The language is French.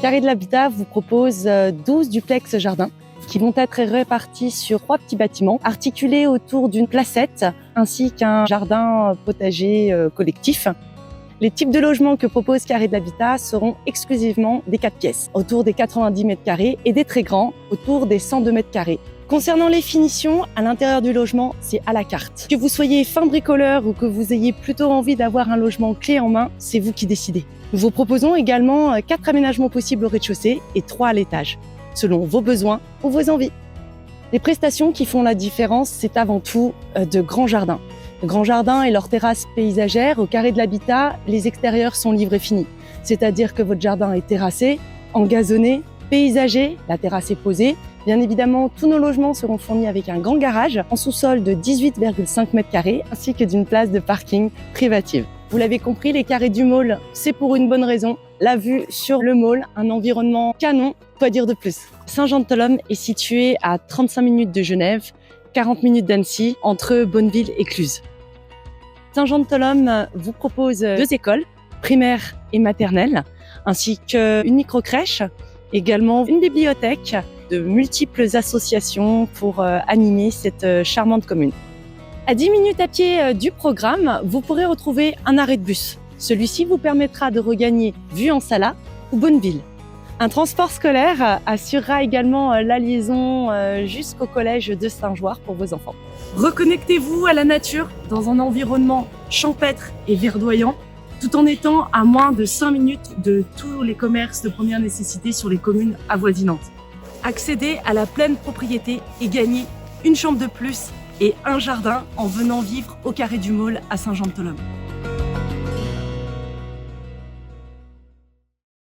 Carré de l'Habitat vous propose 12 duplex jardins qui vont être répartis sur 3 petits bâtiments articulés autour d'une placette ainsi qu'un jardin potager collectif. Les types de logements que propose Carré de l'Habitat seront exclusivement des 4 pièces, autour des 90 mètres carrés, et des très grands, autour des 102 mètres carrés. Concernant les finitions, à l'intérieur du logement, c'est à la carte. Que vous soyez fin bricoleur ou que vous ayez plutôt envie d'avoir un logement clé en main, c'est vous qui décidez. Nous vous proposons également 4 aménagements possibles au rez-de-chaussée et 3 à l'étage, selon vos besoins ou vos envies. Les prestations qui font la différence, c'est avant tout de grands jardins. De grands jardins et leurs terrasses paysagères, au Carré de l'Habitat, les extérieurs sont livrés finis. C'est-à-dire que votre jardin est terrassé, engazonné, paysagé, la terrasse est posée. Bien évidemment, tous nos logements seront fournis avec un grand garage en sous-sol de 18,5 mètres carrés ainsi que d'une place de parking privative. Vous l'avez compris, les carrés du mall, c'est pour une bonne raison. La vue sur le mall, un environnement canon, quoi dire de plus. Saint-Jean-de-Tholome est situé à 35 minutes de Genève, 40 minutes d'Annecy, entre Bonneville et Cluses. Saint-Jean-de-Tholome vous propose 2 écoles, primaires et maternelles, ainsi qu'une microcrèche, également une bibliothèque, de multiples associations pour animer cette charmante commune. À 10 minutes à pied du programme, vous pourrez retrouver un arrêt de bus. Celui-ci vous permettra de regagner Vues-en-Sala ou Bonneville. Un transport scolaire assurera également la liaison jusqu'au collège de Saint-Joire pour vos enfants. Reconnectez-vous à la nature dans un environnement champêtre et verdoyant, tout en étant à moins de 5 minutes de tous les commerces de première nécessité sur les communes avoisinantes. Accédez à la pleine propriété et gagnez une chambre de plus et un jardin en venant vivre au Carré du Mall à Saint-Jean-de-Tholome.